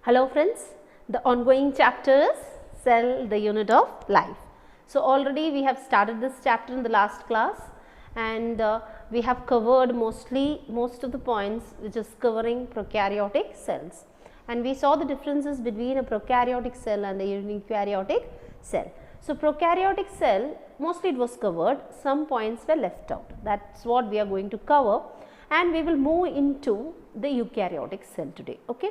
Hello friends, the ongoing chapter is Cell, the unit of life. So, already we have started this chapter in the last class and we have covered most of the points which is covering prokaryotic cells, and we saw the differences between a prokaryotic cell and a eukaryotic cell. So, prokaryotic cell mostly it was covered, some points were left out. That is what we are going to cover, and we will move into the eukaryotic cell today. Okay.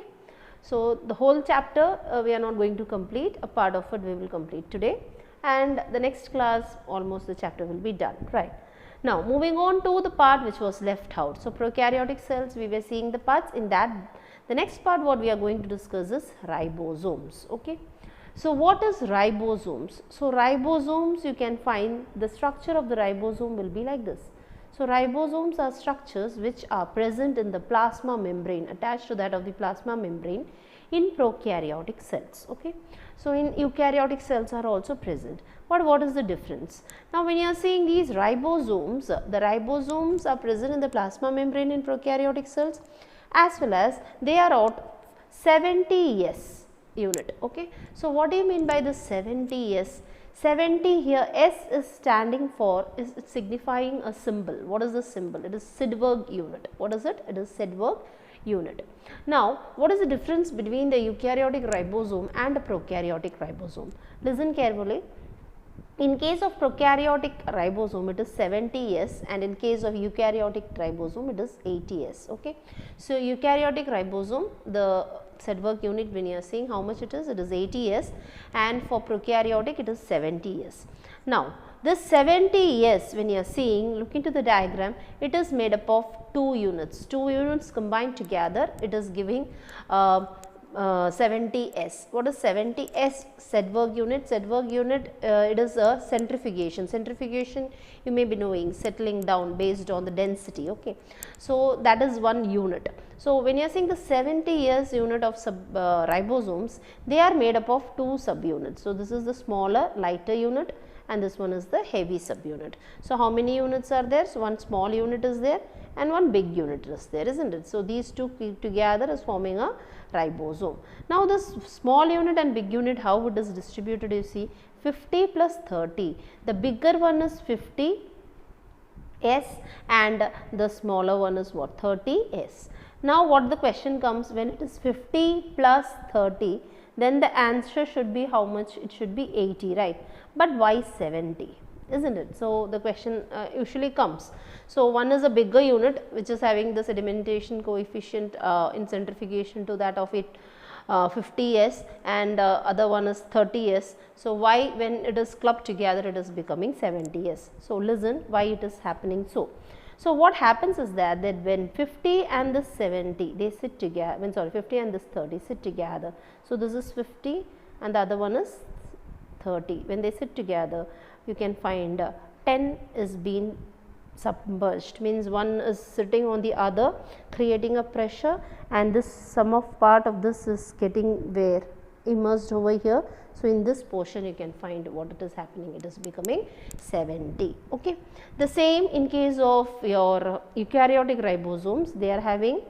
So, the whole chapter we are not going to complete, a part of it we will complete today, and the next class almost the chapter will be done, right. Now, moving on to the part which was left out. So, prokaryotic cells we were seeing the parts in that. The next part what we are going to discuss is ribosomes. Okay. So, what is ribosomes? So, ribosomes you can find the structure of the ribosome will be like this. So, ribosomes are structures which are present in the plasma membrane, attached to that of the plasma membrane in prokaryotic cells. Okay. So, in eukaryotic cells are also present, but what is the difference? Now, when you are seeing these ribosomes, the ribosomes are present in the plasma membrane in prokaryotic cells, as well as they are out 70S unit. Okay. So, what do you mean by the 70S? 70 here, S is standing for, is signifying a symbol. What is the symbol? It is Sydberg unit. What is it? It is Sydberg unit. Now, what is the difference between the eukaryotic ribosome and a prokaryotic ribosome? Listen carefully. In case of prokaryotic ribosome it is 70S, and in case of eukaryotic ribosome it is 80S. Okay. So, eukaryotic ribosome, the Sydberg unit when you are seeing how much it is 80S, and for prokaryotic it is 70S. Now, this 70S when you are seeing, look into the diagram, it is made up of 2 units. 2 units combined together, it is giving 70S. What is 70S? Sydberg unit. Sydberg unit it is a centrifugation. Centrifugation you may be knowing, settling down based on the density. Okay. So, that is one unit. So, when you are seeing the 70S unit of ribosomes, they are made up of 2 subunits. So, this is the smaller lighter unit and this one is the heavy subunit. So, how many units are there? So, one small unit is there and one big unit is there, isn't it? So, these two together is forming a ribosome. Now, this small unit and big unit, how it is distributed, you see 50 plus 30. The bigger one is 50S and the smaller one is what? 30S. Now, what the question comes, when it is 50 plus 30, then the answer should be how much? It should be 80, right? But why 70? Isn't it? So, the question usually comes. So, one is a bigger unit which is having the sedimentation coefficient in centrifugation to that of it 50S, and other one is 30S. So, why when it is clubbed together it is becoming 70S. So, listen why it is happening so. So, what happens is that when 50 and this 70 they sit together, when 50 and this 30 sit together. So, this is 50 and the other one is 30. When they sit together, you can find 10 is being submerged, means one is sitting on the other creating a pressure, and this sum of part of this is getting where immersed over here. So, in this portion you can find what it is happening, it is becoming 70. Okay. The same in case of your eukaryotic ribosomes, they are having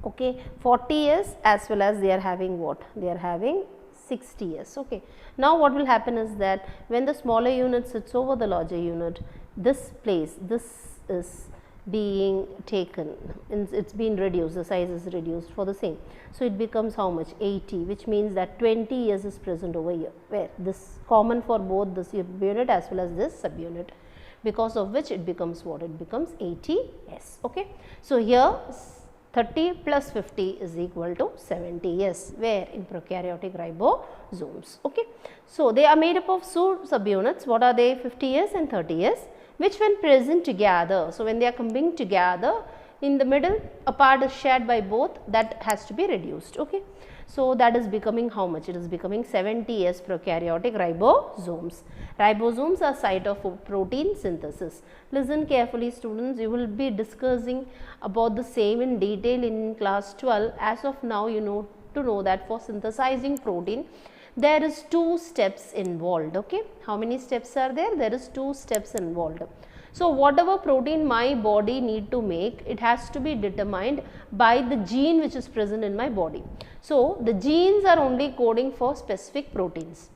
40S as well as they are having what? They are having 60S. Okay. Now, what will happen is that when the smaller unit sits over the larger unit, this place, this is being taken, it's been reduced, the size is reduced for the same. So, it becomes how much? 80, which means that 20S is present over here, where this common for both this unit as well as this subunit, because of which it becomes what? It becomes 80S. Okay. So, here 30 plus 50 is equal to 70S, where in prokaryotic ribosomes. Okay. So, they are made up of 2 subunits. What are they? 50S and 30S, which when present together. So, when they are coming together, in the middle a part is shared by both, that has to be reduced. Okay. So, that is becoming how much? It is becoming 70S prokaryotic ribosomes. Ribosomes are site of protein synthesis. Listen carefully students, you will be discussing about the same in detail in class 12. As of now, you know to know that for synthesizing protein, there is 2 steps involved. Okay. How many steps are there? There is 2 steps involved. So whatever protein my body need to make, it has to be determined by the gene which is present in my body. So the genes are only coding for specific proteins.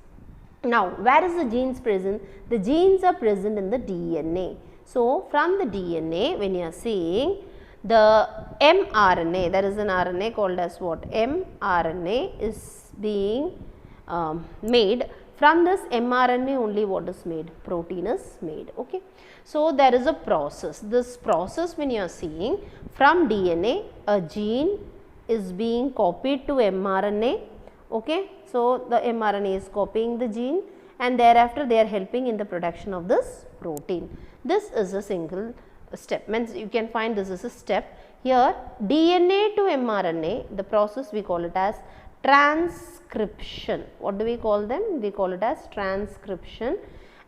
Now where is the genes present? The genes are present in the DNA. So from the DNA, when you are seeing the mRNA, there is an RNA called as what? mRNA is being made. From this mRNA only what is made? Protein is made. Okay. So there is a process. This process, when you are seeing, from DNA a gene is being copied to mRNA. Okay. So the mRNA is copying the gene, and thereafter they are helping in the production of this protein. This is a single step, means you can find this is a step. Here DNA to mRNA, the process we call it as transcription. What do we call them? We call it as transcription.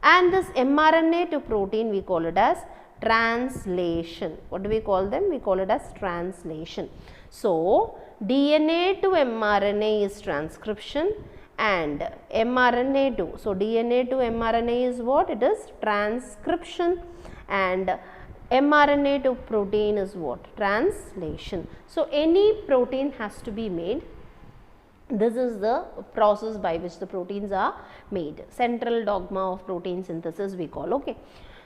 And this mRNA to protein, we call it as translation. What do we call them? We call it as translation. So DNA to mRNA is transcription, and mRNA to, so DNA to mRNA is what? It is transcription, and mRNA to protein is what? Translation. So any protein has to be made. This is the process by which the proteins are made. Central dogma of protein synthesis we call. Okay.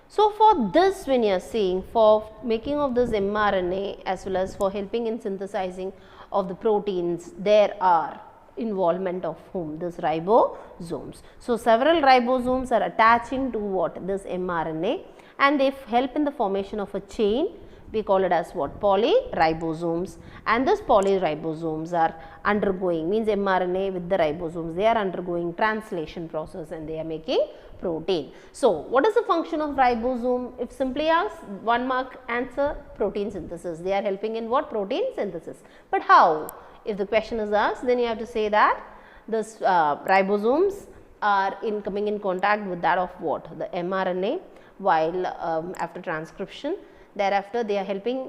So for this, when you are seeing, for making of this mRNA as well as for helping in synthesizing of the proteins, there are involvement of whom? This ribosomes. So several ribosomes are attaching to what? This mRNA, and they help in the formation of a chain. We call it as what? Polyribosomes. And this polyribosomes are undergoing, means mRNA with the ribosomes, they are undergoing translation process and they are making protein. So what is the function of ribosome? If simply asked, 1 mark answer, protein synthesis. They are helping in what? Protein synthesis. But how? If the question is asked, then you have to say that this ribosomes are coming in contact with that of what? The mRNA, while after transcription. Thereafter, they are helping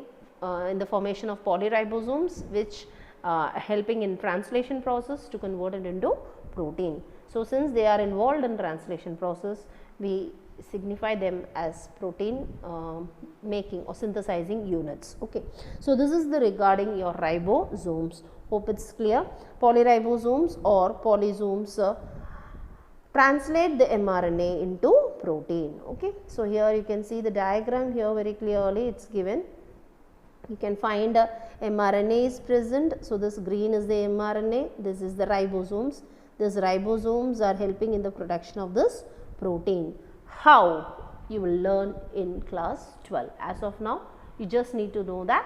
in the formation of polyribosomes, which helping in translation process to convert it into protein. So since they are involved in translation process, we signify them as protein making or synthesizing units. Okay. So this is the regarding your ribosomes. Hope it's clear. Polyribosomes or polysomes translate the mRNA into protein. Okay. So here you can see the diagram here very clearly, it's given. You can find mRNA is present. So this green is the mRNA, this is the ribosomes. These ribosomes are helping in the production of this protein. How? You will learn in class 12. As of now, you just need to know that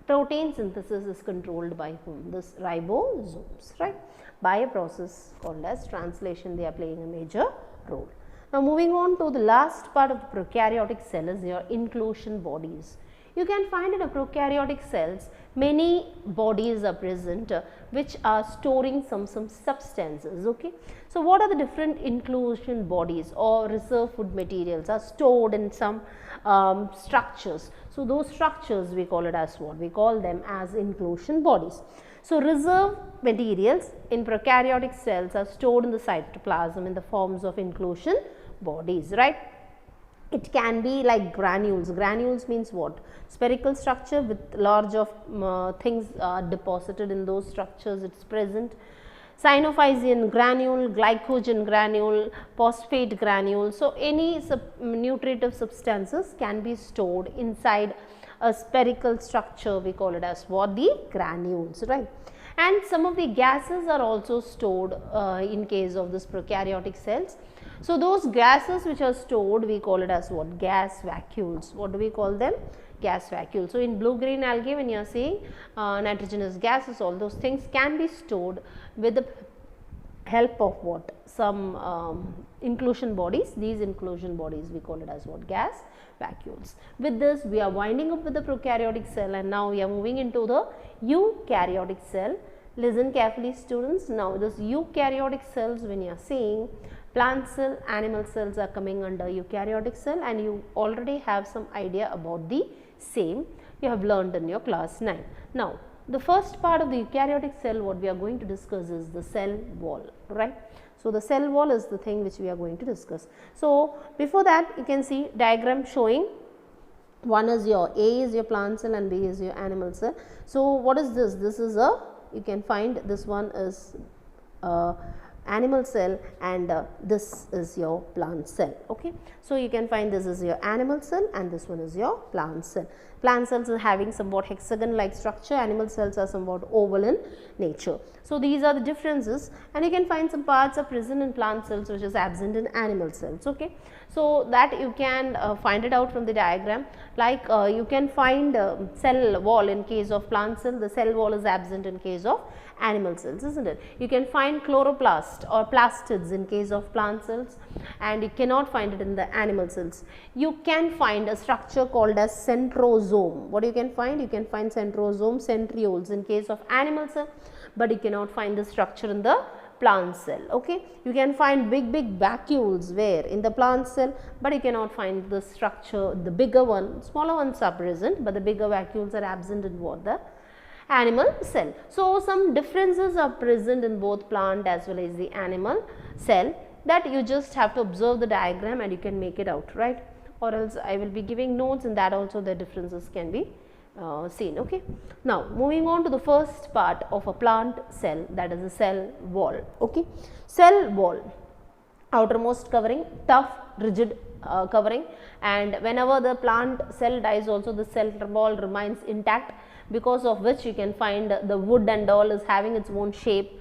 protein synthesis is controlled by whom? This ribosomes, right? By a process called as translation, they are playing a major role. Now moving on to the last part of the prokaryotic cell is your inclusion bodies. You can find in a prokaryotic cells many bodies are present which are storing some substances. Okay. So what are the different inclusion bodies or reserve food materials are stored in some structures. So those structures we call it as what? We call them as inclusion bodies. So reserve materials in prokaryotic cells are stored in the cytoplasm in the forms of inclusion bodies, right? It can be like granules. Granules means what? Spherical structure with large of things deposited in those structures, it is present. Synophysine granule, glycogen granule, phosphate granule. So any nutritive substances can be stored inside a spherical structure, we call it as what? The granules, right? And some of the gases are also stored in case of this prokaryotic cells. So those gases which are stored, we call it as what? Gas vacuoles. What do we call them? Gas vacuoles. So in blue-green algae, when you are saying nitrogenous gases, all those things can be stored with the help of what? Some inclusion bodies. These inclusion bodies we call it as what? Gas vacuoles. With this, we are winding up with the prokaryotic cell, and now we are moving into the eukaryotic cell. Listen carefully, students. Now this eukaryotic cells, when you are seeing plant cell, animal cells are coming under eukaryotic cell, and you already have some idea about the same. You have learned in your class 9. Now the first part of the eukaryotic cell what we are going to discuss is the cell wall, right. So, the cell wall is the thing which we are going to discuss. So, before that you can see diagram showing one is your A is your plant cell and B is your animal cell. So, what is this? This is a, you can find this one is animal cell and this is your plant cell, okay. So, you can find this is your animal cell and this one is your plant cell. Plant cells are having somewhat hexagon like structure, animal cells are somewhat oval in nature. So, these are the differences, and you can find some parts are present in plant cells which is absent in animal cells, okay. So, that you can find it out from the diagram, like you can find cell wall in case of plant cell, the cell wall is absent in case of animal cells, isn't it. You can find chloroplast or plastids in case of plant cells and you cannot find it in the animal cells. You can find a structure called as centrosome. What you can find? You can find centrosome, centrioles in case of animal cell, but you cannot find the structure in the plant cell, okay. You can find big vacuoles where in the plant cell, but you cannot find the structure, the bigger one, smaller ones are present, but the bigger vacuoles are absent in what? The animal cell. So, some differences are present in both plant as well as the animal cell, that you just have to observe the diagram and you can make it out, right, or else I will be giving notes, and that also the differences can be seen, okay. Now, moving on to the first part of a plant cell, that is the cell wall, okay. Cell wall, outermost covering, tough rigid covering, and whenever the plant cell dies also the cell wall remains intact, because of which you can find the wood and all is having its own shape.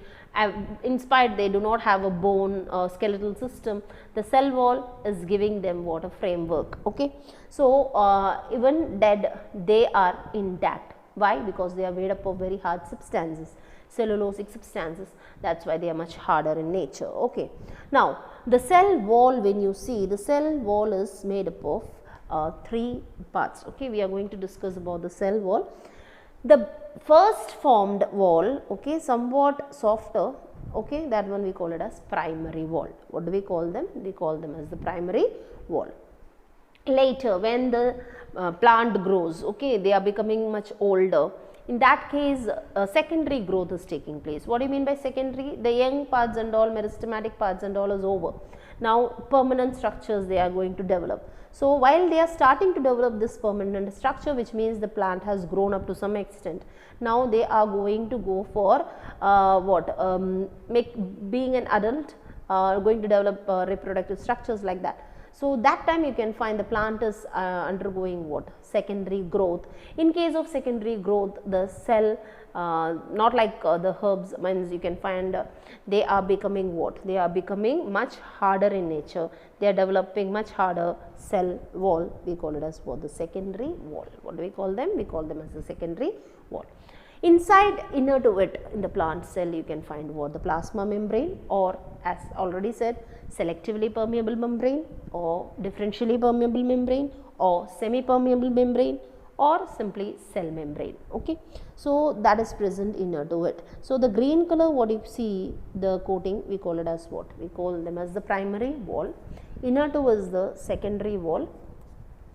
In spite they do not have a bone skeletal system, the cell wall is giving them what? A framework, okay. So, even dead they are intact. Why? Because they are made up of very hard substances, cellulosic substances, that is why they are much harder in nature, okay. Now, the cell wall, when you see, the cell wall is made up of 3 parts, okay. We are going to discuss about the cell wall. The first formed wall, okay, somewhat softer, okay, that one we call it as primary wall. What do we call them? We call them as the primary wall. Later, when the plant grows, okay, they are becoming much older. In that case, secondary growth is taking place. What do you mean by secondary? The young parts and all, meristematic parts and all is over. Now, permanent structures they are going to develop. So, while they are starting to develop this permanent structure, which means the plant has grown up to some extent, now they are going to go for being an adult, going to develop reproductive structures like that. So, that time you can find the plant is undergoing what? Secondary growth. In case of secondary growth, the cell not like the herbs, means you can find they are becoming what? They are becoming much harder in nature. They are developing much harder cell wall. We call it as what? The secondary wall. What do we call them? We call them as the secondary wall. Inside, inner to it, in the plant cell you can find what? The plasma membrane, or as already said, selectively permeable membrane, or differentially permeable membrane, or semi-permeable membrane, or simply cell membrane, okay. So, that is present inner to it. So, the green color what you see, the coating, we call it as what? We call them as the primary wall. Inner to is the secondary wall,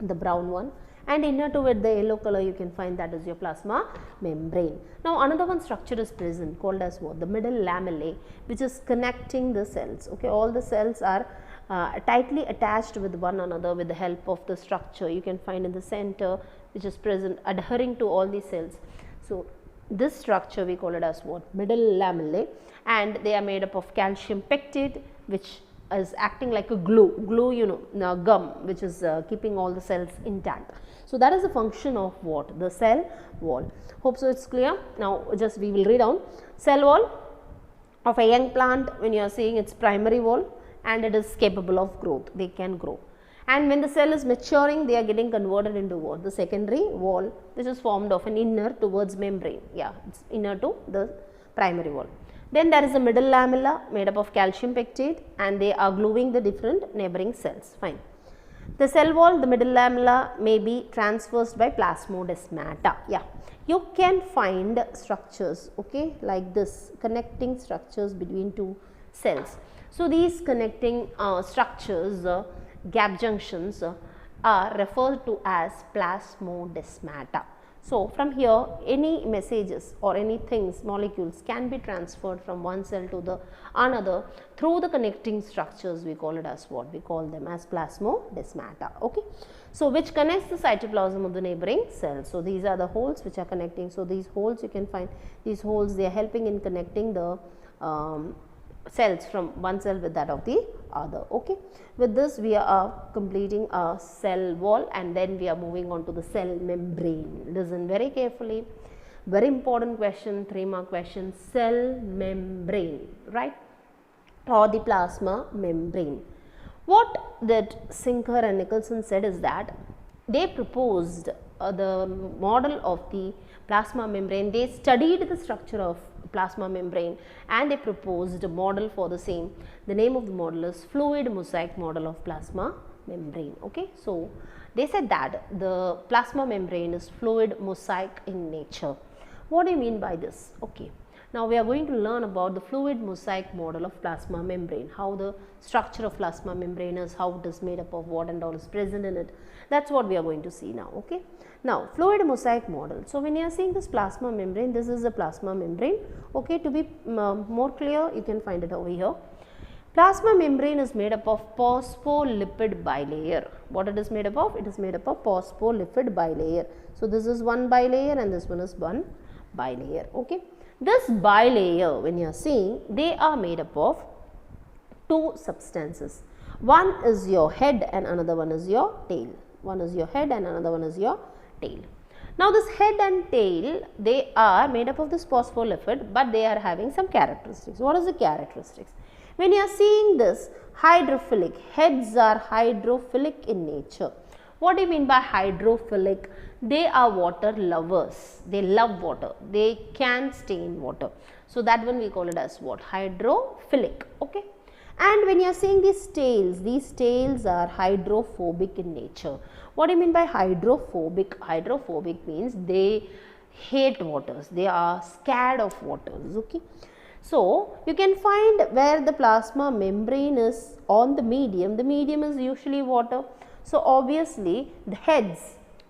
the brown one, and inner to it the yellow color you can find, that is your plasma membrane. Now, another one structure is present called as what? The middle lamellae, which is connecting the cells, okay. All the cells are tightly attached with one another with the help of the structure you can find in the center, which is present adhering to all the cells. So, this structure we call it as what? Middle lamellae, and they are made up of calcium pectide, which is acting like a glue, you know, gum, which is keeping all the cells intact. So, that is the function of what? The cell wall. Hope so it is clear. Now, just we will read down. Cell wall of a young plant, when you are seeing its primary wall, and it is capable of growth, they can grow. And when the cell is maturing, they are getting converted into what? The secondary wall, which is formed of an inner towards membrane, yeah, it is inner to the primary wall. Then there is a middle lamella made up of calcium pectide, and they are gluing the different neighboring cells, fine. The cell wall, the middle lamella may be transversed by plasmodesmata, yeah. You can find structures, okay, like this, connecting structures between two cells. So, these connecting structures, gap junctions are referred to as plasmodesmata. So, from here any messages or any things, molecules can be transferred from one cell to the another through the connecting structures. We call it as what? We call them as plasmodesmata. Okay. So, which connects the cytoplasm of the neighboring cells. So, these are the holes which are connecting. So, these holes you can find, these holes they are helping in connecting the cells from one cell with that of the other. Okay. With this we are completing a cell wall, and then we are moving on to the cell membrane. Listen very carefully, very important question, 3-mark question, cell membrane, right, or the plasma membrane. What that Sinker and Nicholson said is that they proposed the model of the plasma membrane. They studied the structure of plasma membrane and they proposed a model for the same. The name of the model is fluid mosaic model of plasma membrane. Okay. So, they said that the plasma membrane is fluid mosaic in nature. What do you mean by this? Okay. Now, we are going to learn about the fluid mosaic model of plasma membrane, how the structure of plasma membrane is, how it is made up of, what and all is present in it. That is what we are going to see now. Okay. Now, fluid mosaic model. So, when you are seeing this plasma membrane, this is the plasma membrane. Okay. To be more clear, you can find it over here. Plasma membrane is made up of phospholipid bilayer. What it is made up of? It is made up of phospholipid bilayer. So, this is one bilayer and this one is one bilayer. Okay. This bilayer, when you are seeing, they are made up of two substances. One is your head and another one is your tail. One is your head and another one is your tail. Now, this head and tail, they are made up of this phospholipid, but they are having some characteristics. What is the characteristics? When you are seeing this hydrophilic, heads are hydrophilic in nature. What do you mean by hydrophilic? They are water lovers. They love water. They can stay in water. So, that one we call it as what? Hydrophilic. Okay. And when you are seeing these tails are hydrophobic in nature. What do you mean by hydrophobic? Hydrophobic means they hate waters. They are scared of waters. Okay. So, you can find where the plasma membrane is on the medium is usually water. So, obviously, the heads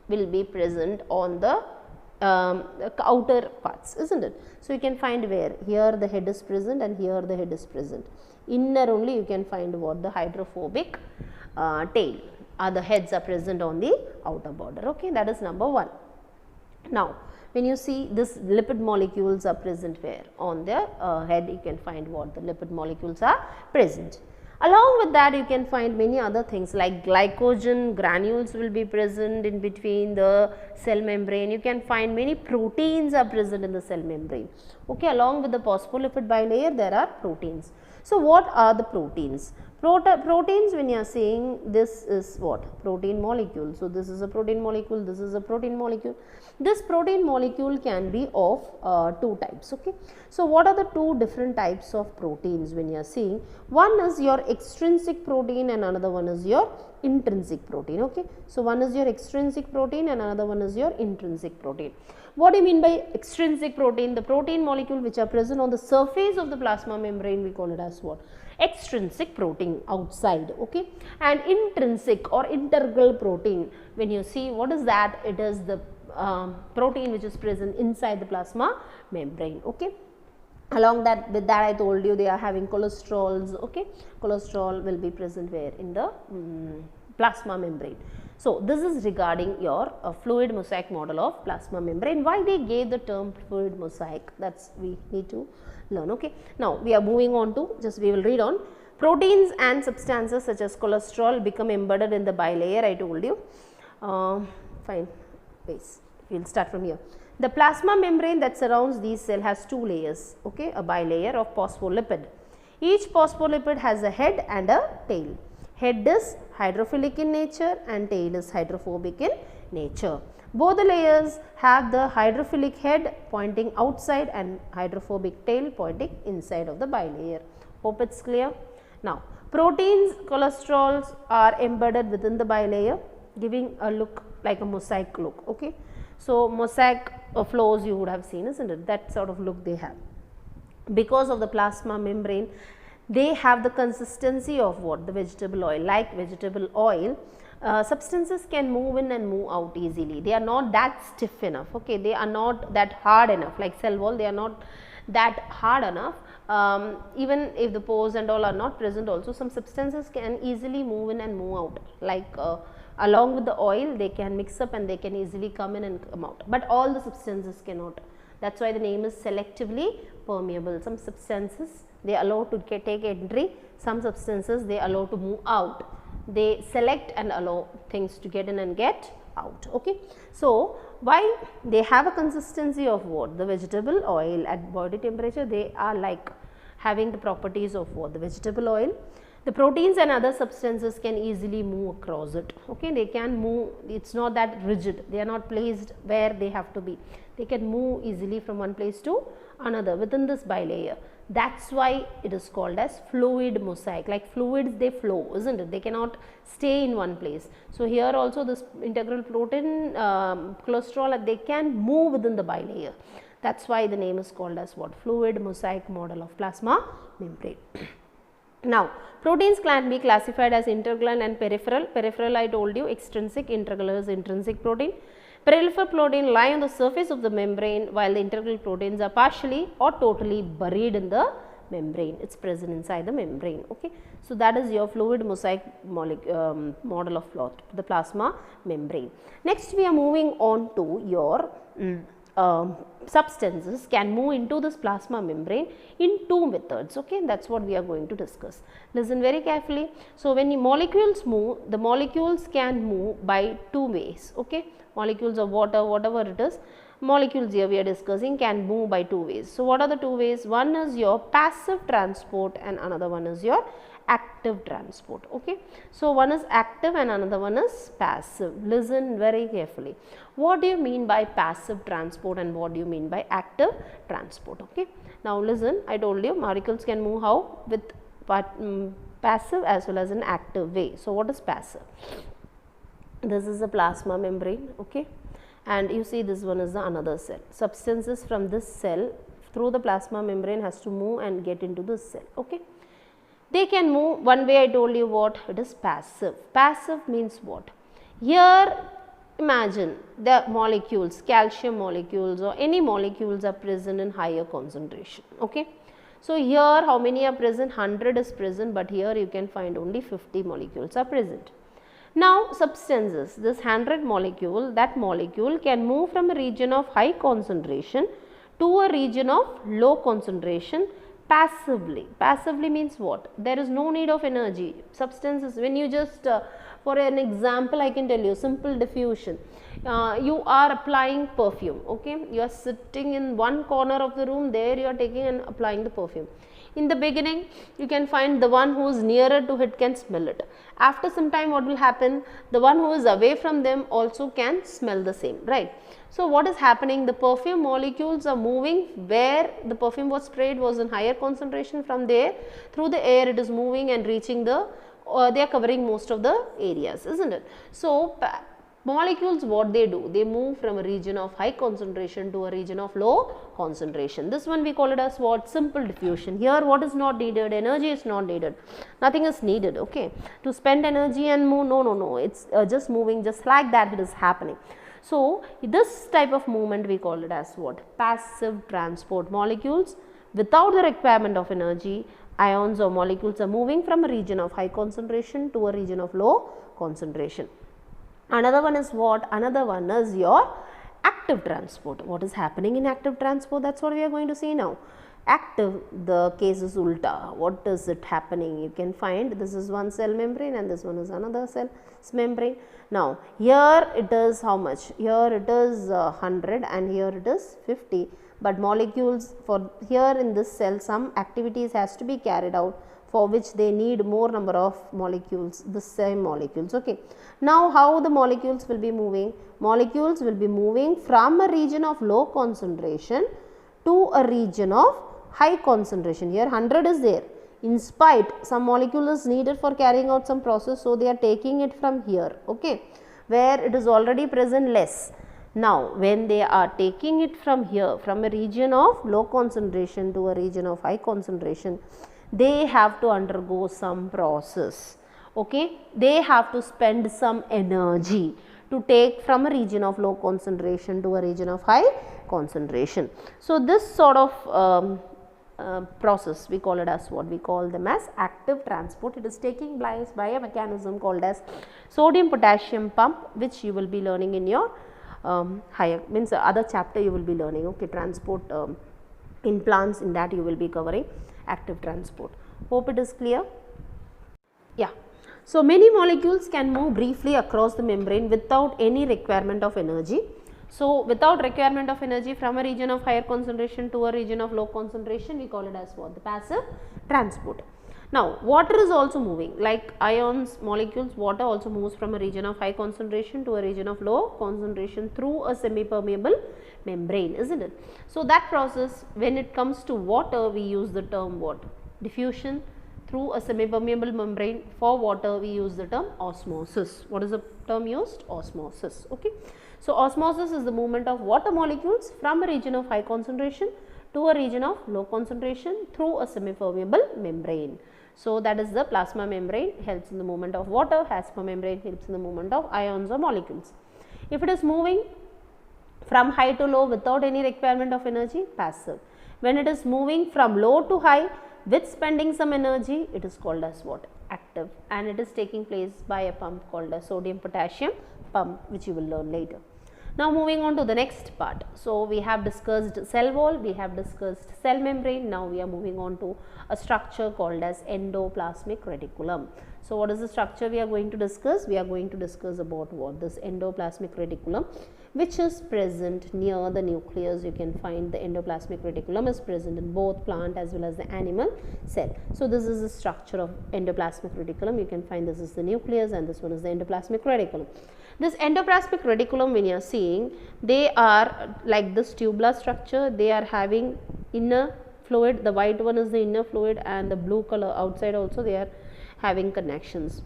will be present on the outer parts, isn't it? So, you can find where here the head is present and here the head is present. Inner only you can find what? The hydrophobic tail. The heads are present on the outer border. Okay, that is number 1. Now, when you see this lipid molecules are present where? On the head you can find what? The lipid molecules are present. Along with that, you can find many other things like glycogen granules will be present in between the cell membrane. You can find many proteins are present in the cell membrane. Okay, along with the phospholipid bilayer, there are proteins. So, what are the proteins? Proteins, when you are saying this is what? Protein molecule. So, this is a protein molecule, this is a protein molecule. This protein molecule can be of two types. Okay. So, what are the two different types of proteins when you are seeing? One is your extrinsic protein and another one is your intrinsic protein. Okay. So, one is your extrinsic protein and another one is your intrinsic protein. What do you mean by extrinsic protein? The protein molecule which are present on the surface of the plasma membrane, we call it as what? Extrinsic protein, outside. Okay. And intrinsic or integral protein, when you see, what is that? It is the protein which is present inside the plasma membrane. Okay. Along that, with that I told you they are having cholesterols. Okay. Cholesterol will be present where? In the plasma membrane. So, this is regarding your fluid mosaic model of plasma membrane. Why they gave the term fluid mosaic? That's we need to learn. Okay. Now, we are moving on to, just we will read on. Proteins and substances such as cholesterol become embedded in the bilayer, I told you. Fine. Base. We will start from here. The plasma membrane that surrounds these cells has two layers. Okay. A bilayer of phospholipid. Each phospholipid has a head and a tail. Head is hydrophilic in nature and tail is hydrophobic in nature. Both the layers have the hydrophilic head pointing outside and hydrophobic tail pointing inside of the bilayer. Hope it is clear. Now, proteins, cholesterols are embedded within the bilayer, giving a look like a mosaic look. Okay. So, mosaic flows you would have seen, isn't it? That sort of look they have. Because of the plasma membrane, they have the consistency of what? The vegetable oil. Like vegetable oil, substances can move in and move out easily. They are not that stiff enough, okay, they are not that hard enough like cell wall, they are not that hard enough. Even if the pores and all are not present also, some substances can easily move in and move out, like along with the oil they can mix up and they can easily come in and come out, but all the substances cannot. That is why the name is selectively permeable. Some substances they allow to take entry, some substances they allow to move out. They select and allow things to get in and get out. Okay. So, while they have a consistency of what? The vegetable oil at body temperature, they are like having the properties of what? The vegetable oil. The proteins and other substances can easily move across it. Okay. They can move, it is not that rigid, they are not placed where they have to be. They can move easily from one place to another within this bilayer. That is why it is called as fluid mosaic. Like fluids, they flow, isn't it? They cannot stay in one place. So, here also this integral protein, cholesterol, they can move within the bilayer. That is why the name is called as what? Fluid mosaic model of plasma membrane. Now, proteins can be classified as integral and peripheral. Peripheral I told you, extrinsic, integral is intrinsic protein. Peripheral protein lie on the surface of the membrane, while the integral proteins are partially or totally buried in the membrane. It is present inside the membrane. Okay. So, that is your fluid mosaic model of the plasma membrane. Next, we are moving on to your substances can move into this plasma membrane in two methods. Okay, that is what we are going to discuss. Listen very carefully. So, when the molecules move, the molecules can move by two ways. Okay, molecules of water, whatever it is, molecules here we are discussing can move by two ways. So, what are the two ways? One is your passive transport and another one is your active transport. Okay. So, one is active and another one is passive. Listen very carefully. What do you mean by passive transport and what do you mean by active transport? Okay. Now, listen, I told you molecules can move how? With passive as well as an active way. So, what is passive? This is a plasma membrane. Okay. And you see this one is the another cell. Substances from this cell through the plasma membrane has to move and get into this cell. Okay. They can move one way. I told you what? It is passive. Passive means what? Here imagine the molecules, calcium molecules or any molecules are present in higher concentration. Okay. So, here how many are present? 100 is present, but here you can find only 50 molecules are present. Now, substances, this 100 molecule, that molecule can move from a region of high concentration to a region of low concentration passively. Passively means what? There is no need of energy. Substances, when you just for an example I can tell you, simple diffusion, you are applying perfume. Okay, you are sitting in one corner of the room, there you are taking and applying the perfume. In the beginning you can find the one who is nearer to it can smell it. After some time what will happen? The one who is away from them also can smell the same, right? So, what is happening? The perfume molecules are moving where the perfume was sprayed was in higher concentration. From there through the air it is moving and reaching the they are covering most of the areas, isn't it? So, molecules what they do? They move from a region of high concentration to a region of low concentration. This one we call it as what? Simple diffusion. Here what is not needed? Energy is not needed. Nothing is needed. Okay. To spend energy and move, no. It's just moving just like that it is happening. So, this type of movement we call it as what? Passive transport. Molecules without the requirement of energy, ions or molecules are moving from a region of high concentration to a region of low concentration. Another one is what? Another one is your active transport. What is happening in active transport? That is what we are going to see now. Active, the case is ulta. What is it happening? You can find this is one cell membrane and this one is another cell membrane. Now, here it is how much? Here it is 100 and here it is 50, but molecules for here in this cell some activities has to be carried out for which they need more number of molecules, the same molecules. Okay. Now, how the molecules will be moving? Molecules will be moving from a region of low concentration to a region of high concentration. Here 100 is there. In spite some molecule is needed for carrying out some process, so they are taking it from here, okay, where it is already present less. Now, when they are taking it from here, from a region of low concentration to a region of high concentration, they have to undergo some process. okay, they have to spend some energy to take from a region of low concentration to a region of high concentration. So, this sort of process we call it as what? We call them as active transport. It is taking place by a mechanism called as sodium potassium pump, which you will be learning in your higher, means other chapter you will be learning, okay, transport in plants, in that you will be covering active transport. Hope it is clear. Yeah. So, many molecules can move briefly across the membrane without any requirement of energy. So, without requirement of energy from a region of higher concentration to a region of low concentration, we call it as what? The passive transport. Now, water is also moving, like ions, molecules, water also moves from a region of high concentration to a region of low concentration through a semi-permeable membrane, isn't it? So, that process, when it comes to water, we use the term what? Diffusion. Through a semi-permeable membrane. For water, we use the term osmosis. What is the term used? Osmosis, okay. So, osmosis is the movement of water molecules from a region of high concentration to a region of low concentration through a semi-permeable membrane. So, that is the plasma membrane, helps in the movement of water, plasma membrane helps in the movement of ions or molecules. If it is moving from high to low without any requirement of energy, passive. When it is moving from low to high with spending some energy, it is called as what? Active, and it is taking place by a pump called a sodium potassium pump, which you will learn later. Now, moving on to the next part. So, we have discussed cell wall, we have discussed cell membrane. Now, we are moving on to a structure called as endoplasmic reticulum. So, what is the structure we are going to discuss? We are going to discuss about what? This endoplasmic reticulum, which is present near the nucleus. You can find the endoplasmic reticulum is present in both plant as well as the animal cell. So, this is the structure of endoplasmic reticulum. You can find this is the nucleus and this one is the endoplasmic reticulum. This endoplasmic reticulum, when you are seeing, they are like this tubular structure. They are having inner fluid, the white one is the inner fluid and the blue color outside also they are having connections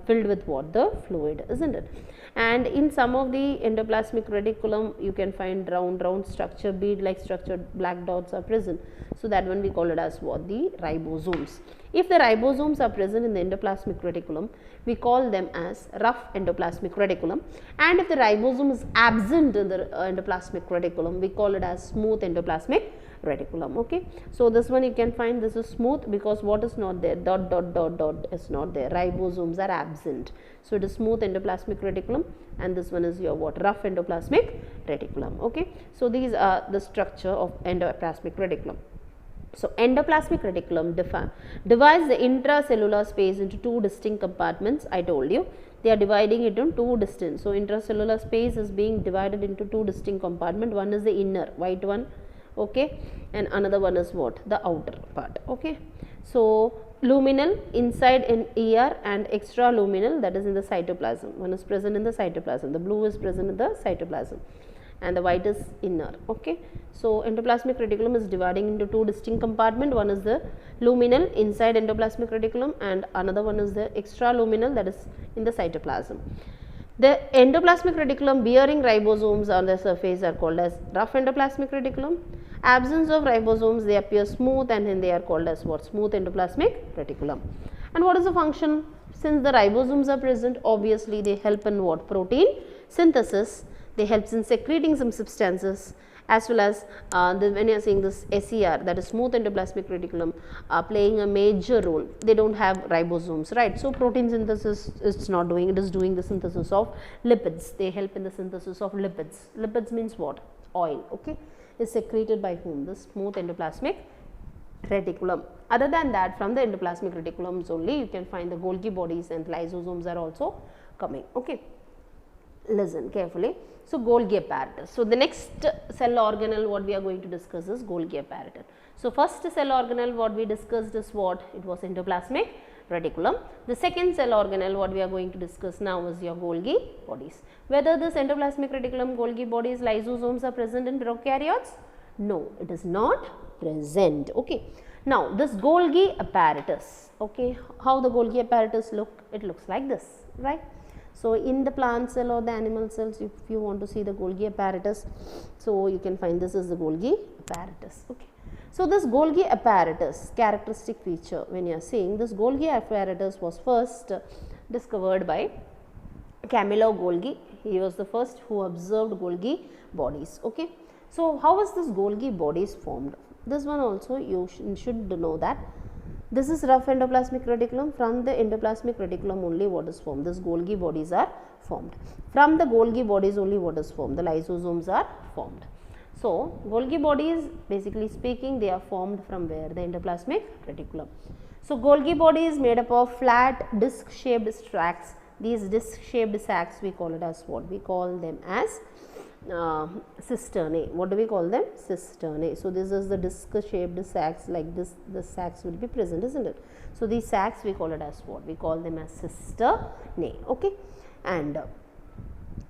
filled with what? The fluid, isn't it? And in some of the endoplasmic reticulum, you can find round structure, bead like structure, black dots are present. So, that one we call it as what? The ribosomes. If the ribosomes are present in the endoplasmic reticulum, we call them as rough endoplasmic reticulum, and if the ribosome is absent in the endoplasmic reticulum, we call it as smooth endoplasmic reticulum, okay. So, this one you can find this is smooth because what is not there? Dot dot dot dot is not there, ribosomes are absent. So, it is smooth endoplasmic reticulum and this one is your what? Rough endoplasmic reticulum, okay. So, these are the structure of endoplasmic reticulum. So, endoplasmic reticulum divides the intracellular space into two distinct compartments. I told you they are dividing it into two distinct. So, intracellular space is being divided into two distinct compartments. One is the inner white one, okay, and another one is what? The outer part, okay. So, luminal inside in ER and extraluminal, that is in the cytoplasm. One is present in the cytoplasm, the blue is present in the cytoplasm and the white is inner, okay. So, endoplasmic reticulum is dividing into two distinct compartments. One is the luminal inside endoplasmic reticulum and another one is the extraluminal, that is in the cytoplasm. The endoplasmic reticulum bearing ribosomes on the surface are called as rough endoplasmic reticulum. Absence of ribosomes, they appear smooth and then they are called as what? Smooth endoplasmic reticulum. And what is the function? Since the ribosomes are present, obviously they help in what? Protein synthesis. They help in secreting some substances, as well as when you are seeing this SER, that is smooth endoplasmic reticulum, playing a major role. They do not have ribosomes, right. So, protein synthesis is not doing, it is doing the synthesis of lipids. They help in the synthesis of lipids. Lipids means what? Oil, okay, is secreted by whom? The smooth endoplasmic reticulum. Other than that, from the endoplasmic reticulums only you can find the Golgi bodies and lysosomes are also coming, okay. Listen carefully. So, Golgi apparatus. So, the next cell organelle what we are going to discuss is Golgi apparatus. So, first cell organelle what we discussed is what? It was endoplasmic reticulum. The second cell organelle what we are going to discuss now is your Golgi bodies. Whether this endoplasmic reticulum, Golgi bodies, lysosomes are present in prokaryotes? No, it is not present, okay. Now, this Golgi apparatus, okay, how the Golgi apparatus look? It looks like this, right. So, in the plant cell or the animal cells, if you want to see the Golgi apparatus, so you can find this is the Golgi apparatus, okay. So this Golgi apparatus, characteristic feature when you are seeing this Golgi apparatus was first discovered by Camillo Golgi. He was the first who observed Golgi bodies. Okay. So how was this Golgi bodies formed? This one also you should know that this is rough endoplasmic reticulum. From the endoplasmic reticulum only what is formed? This Golgi bodies are formed. From the Golgi bodies only what is formed? The lysosomes are formed. So Golgi bodies, basically speaking, they are formed from where? The endoplasmic reticulum. So Golgi body is made up of flat disc shaped sacs. These disc shaped sacs we call it as what? We call them as cisternae. What do we call them? Cisternae. So this is the disc shaped sacs, like this, the sacs will be present, isn't it? So these sacs we call it as what? We call them as cisternae. Okay. And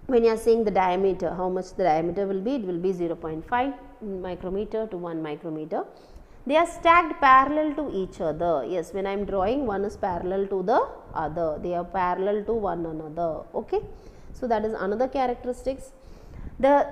when you are saying the diameter, how much the diameter will be? It will be 0.5 micrometer to 1 micrometer. They are stacked parallel to each other. Yes, when I am drawing, one is parallel to the other. They are parallel to one another. Okay. So that is another characteristics. The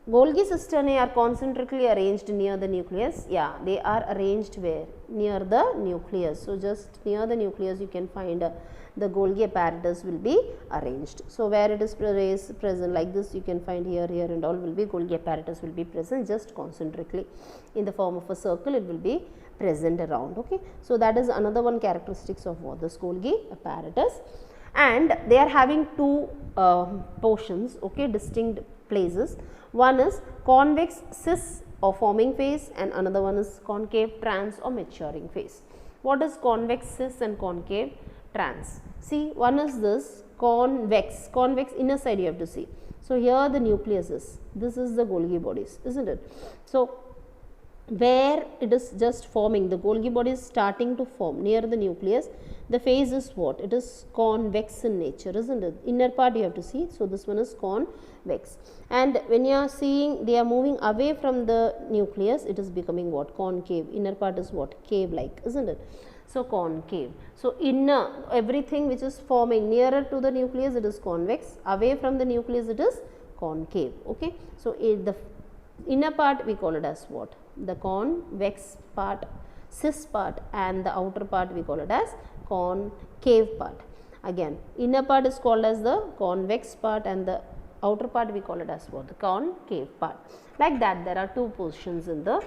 Golgi cisternae are concentrically arranged near the nucleus. Yeah, they are arranged where? Near the nucleus. So just near the nucleus you can find the Golgi apparatus will be arranged. So where it is present like this, you can find here and all will be Golgi apparatus will be present just concentrically in the form of a circle. It will be present around. Okay. So that is another one characteristics of what? This Golgi apparatus. And they are having two portions, okay, distinct places. One is convex cis or forming phase and another one is concave trans or maturing phase. What is convex cis and concave trans? See, one is this convex inner side you have to see. So here the nucleus is, this is the Golgi bodies, isn't it? So where it is just forming, the Golgi body is starting to form near the nucleus, the phase is what? It is convex in nature, isn't it? Inner part you have to see. So this one is convex. And when you are seeing they are moving away from the nucleus, it is becoming what? Concave. Inner part is what? Cave like, isn't it? So concave. So inner, everything which is forming nearer to the nucleus, it is convex. Away from the nucleus, it is concave. Okay. So the inner part we call it as what? The convex part, cis part, and the outer part we call it as concave part. Again, inner part is called as the convex part and the outer part we call it as what? The concave part. Like that, there are two positions in the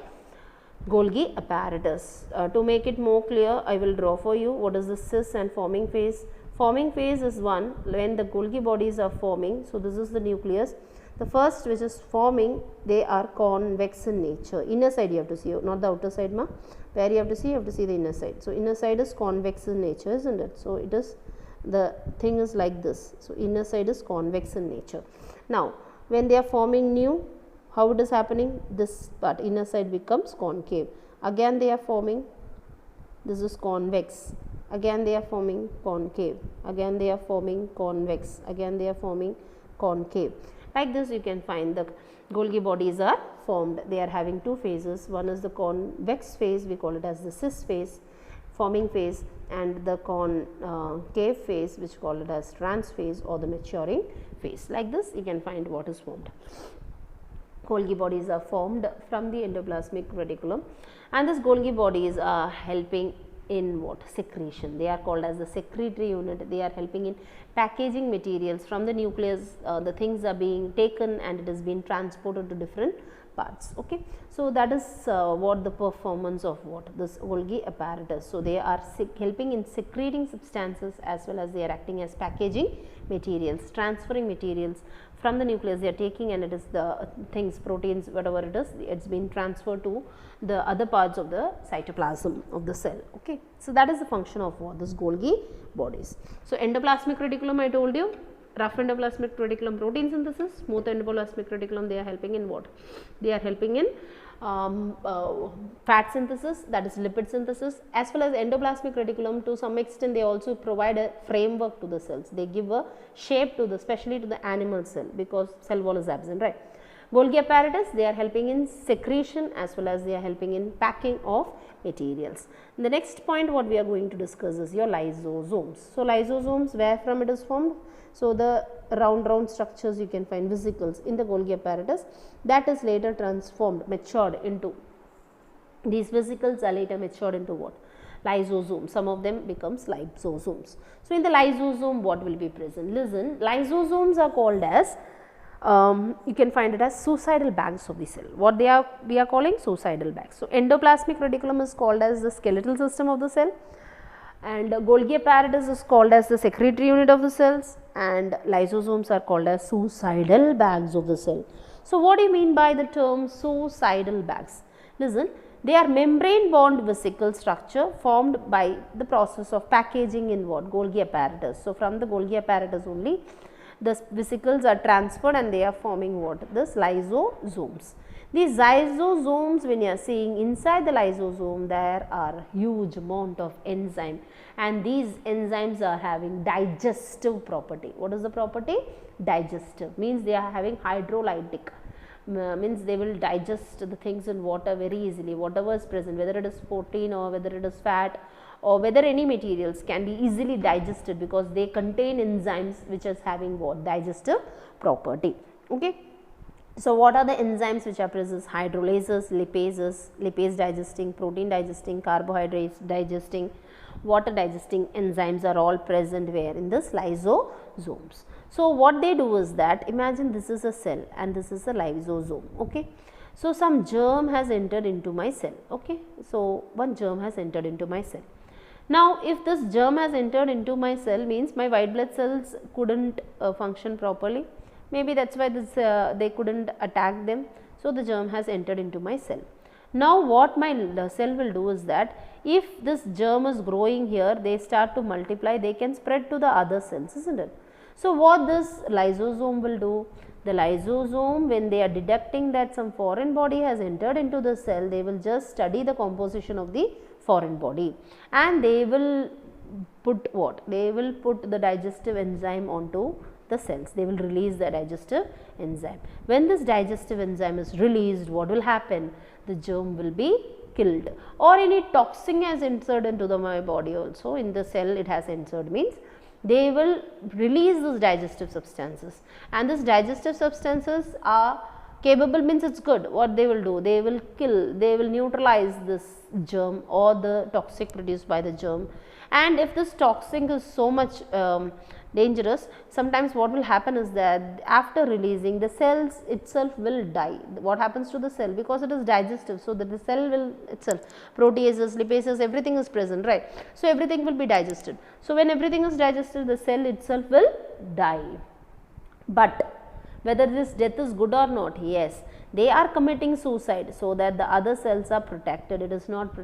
Golgi apparatus. To make it more clear, I will draw for you what is the cis and forming phase. Forming phase is one when the Golgi bodies are forming. So this is the nucleus. The first which is forming, they are convex in nature. Inner side you have to see, not the outer side ma. Where you have to see the inner side. So inner side is convex in nature, isn't it? So it is, the thing is like this. So inner side is convex in nature. Now when they are forming new, how it is happening? This part, inner side becomes concave. Again they are forming, this is convex. Again they are forming concave. Again they are forming convex. Again they are forming concave. Like this you can find the Golgi bodies are formed. They are having two phases. One is the convex phase, we call it as the cis phase, forming phase, and the concave phase which call it as trans phase or the maturing phase. Like this you can find what is formed. Golgi bodies are formed from the endoplasmic reticulum, and these Golgi bodies are helping in what? Secretion. They are called as the secretory unit. They are helping in packaging materials from the nucleus. The things are being taken and it is being transported to different parts. Okay. So that is what the performance of what? This Golgi apparatus. So they are helping in secreting substances as well as they are acting as packaging materials, transferring materials from the nucleus. They are taking and it is the things, proteins, whatever it is, it's been transferred to the other parts of the cytoplasm of the cell. Okay. So that is the function of what? This Golgi bodies. So endoplasmic reticulum, I told you, rough endoplasmic reticulum protein synthesis, smooth endoplasmic reticulum, they are helping in what? They are helping in fat synthesis, that is lipid synthesis, as well as endoplasmic reticulum. To some extent they also provide a framework to the cells. They give a shape to the, especially to the animal cell, because cell wall is absent, right. Golgi apparatus, they are helping in secretion as well as they are helping in packing of materials. And the next point what we are going to discuss is your lysosomes. So lysosomes, where from it is formed? So the round structures you can find, vesicles in the Golgi apparatus, that is later transformed, matured into These vesicles are later matured into what? Lysosomes. Some of them becomes lysosomes. So, in the lysosome what will be present? Listen, lysosomes are called as you can find it as suicidal bags of the cell. What they are, we are calling suicidal bags. So, endoplasmic reticulum is called as the skeletal system of the cell, and Golgi apparatus is called as the secretory unit of the cells, and lysosomes are called as suicidal bags of the cell. So, what do you mean by the term suicidal bags? Listen, they are membrane bound vesicle structure formed by the process of packaging in what? Golgi apparatus. So, from the Golgi apparatus only the vesicles are transferred and they are forming what? This lysosomes. These lysosomes, when you are seeing inside the lysosome, there are huge amount of enzyme, and these enzymes are having digestive property. What is the property? Digestive means they are having hydrolytic, means they will digest the things in water very easily. Whatever is present, whether it is protein or whether it is fat or whether any materials, can be easily digested because they contain enzymes which is having what? Digestive property. Okay. So, what are the enzymes which are present? Hydrolases, lipases, lipase digesting, protein digesting, carbohydrates digesting, water digesting enzymes are all present where? In this lysosomes. So, what they do is that, imagine this is a cell and this is a lysosome. Okay. So, some germ has entered into my cell. Okay. So, one germ has entered into my cell. Now, if this germ has entered into my cell, means my white blood cells couldn't function properly. Maybe that is why this they couldn't attack them. So, the germ has entered into my cell. Now, what my cell will do is that if this germ is growing here, they start to multiply, they can spread to the other cells, isn't it? So, what this lysosome will do? The lysosome, when they are detecting that some foreign body has entered into the cell, they will just study the composition of the foreign body and they will put what? They will put the digestive enzyme onto the cells. They will release the digestive enzyme. When this digestive enzyme is released, what will happen? The germ will be killed, or any toxin has entered into my body also. In the cell it has entered, means they will release those digestive substances, and these digestive substances are capable, means it is good. What they will do? They will kill, they will neutralize this germ or the toxic produced by the germ. And if this toxin is so much dangerous, sometimes what will happen is that after releasing, the cells itself will die. What happens to the cell? Because it is digestive, so that the cell will itself, proteases, lipases, everything is present, right? So, everything will be digested. So, when everything is digested, the cell itself will die. But whether this death is good or not, yes, they are committing suicide so that the other cells are protected. It is not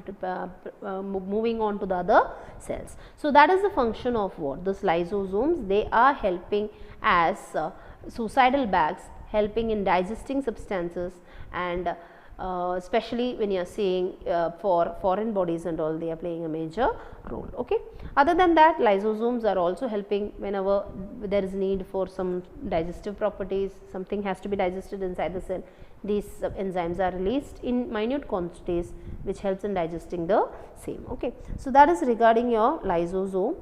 moving on to the other cells. So, that is the function of what? This lysosomes. They are helping as suicidal bags, helping in digesting substances, and especially when you are seeing for foreign bodies and all, they are playing a major role. Okay. Other than that, lysosomes are also helping whenever there is need for some digestive properties, something has to be digested inside the cell. These enzymes are released in minute quantities, which helps in digesting the same. Okay. So, that is regarding your lysosome.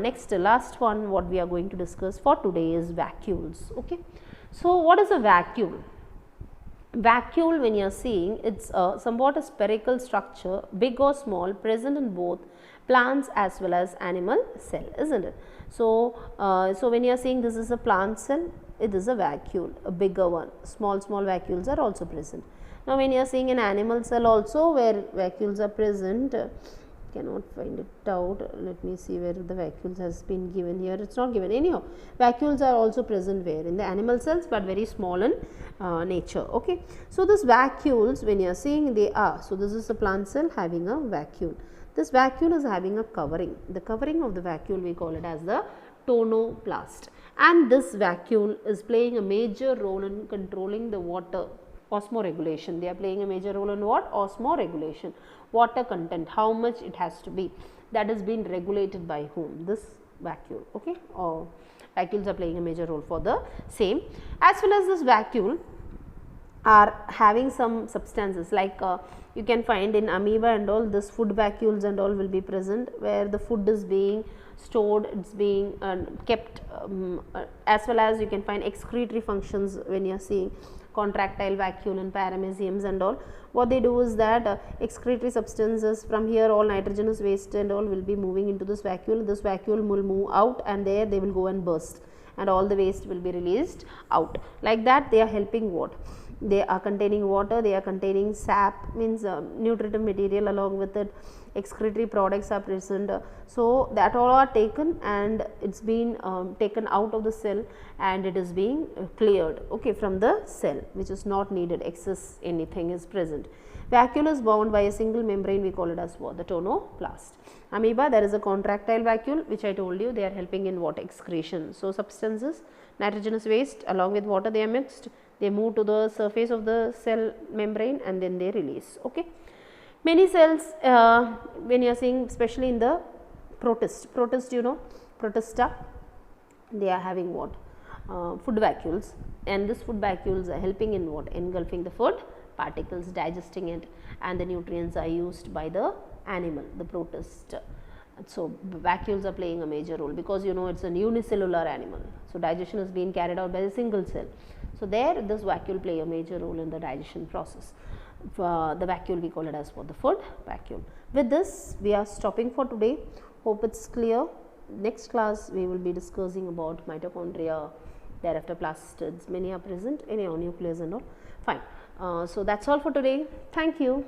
Next, last one what we are going to discuss for today is vacuoles. Okay. So, what is a vacuole? Vacuole, when you are seeing, it is somewhat a spherical structure, big or small, present in both plants as well as animal cell, isn't it? So, when you are seeing this is a plant cell, it is a vacuole, a bigger one. Small vacuoles are also present. Now, when you are seeing an animal cell also where vacuoles are present, cannot find it out. Let me see where the vacuoles has been given here. It is not given anyhow. Vacuoles are also present where? In the animal cells, but very small in nature. Okay. So, this vacuoles, when you are seeing, they are. So, this is a plant cell having a vacuole. This vacuole is having a covering. The covering of the vacuole, we call it as the tonoplast, and this vacuole is playing a major role in controlling the water osmoregulation. They are playing a major role in what? Osmoregulation. Water content, how much it has to be, that is being regulated by whom? This vacuole. Okay. Or vacuoles are playing a major role for the same. As well as this vacuole are having some substances like you can find in amoeba and all, this food vacuoles and all will be present, where the food is being stored, it is being kept, as well as you can find excretory functions when you are seeing. contractile vacuole and parameciums and all. What they do is that excretory substances from here, all nitrogenous waste and all will be moving into this vacuole. This vacuole will move out and there they will go and burst and all the waste will be released out. Like that they are helping what? They are containing water, they are containing sap, means nutritive material, along with it excretory products are present. So that all are taken and it's been taken out of the cell and it is being cleared, okay, from the cell, which is not needed, excess anything is present. Vacuole is bound by a single membrane, we call it as what? The tonoplast. Amoeba, there is a contractile vacuole which I told you, they are helping in what? Excretion. So substances, nitrogenous waste along with water, they are mixed, they move to the surface of the cell membrane and then they release, okay. Many cells, when you are seeing especially in the protist, you know, protista, they are having what? Food vacuoles, and this food vacuoles are helping in what? Engulfing the food particles, digesting it, and the nutrients are used by the animal, the protist. So vacuoles are playing a major role because you know it's a unicellular animal. So digestion is being carried out by a single cell. So there this vacuole play a major role in the digestion process. The vacuole we call it as what? The food vacuole. With this we are stopping for today. Hope it's clear. Next class we will be discussing about mitochondria, thereafter plastids, many are present, any nucleus and all. Fine. So that's all for today. Thank you.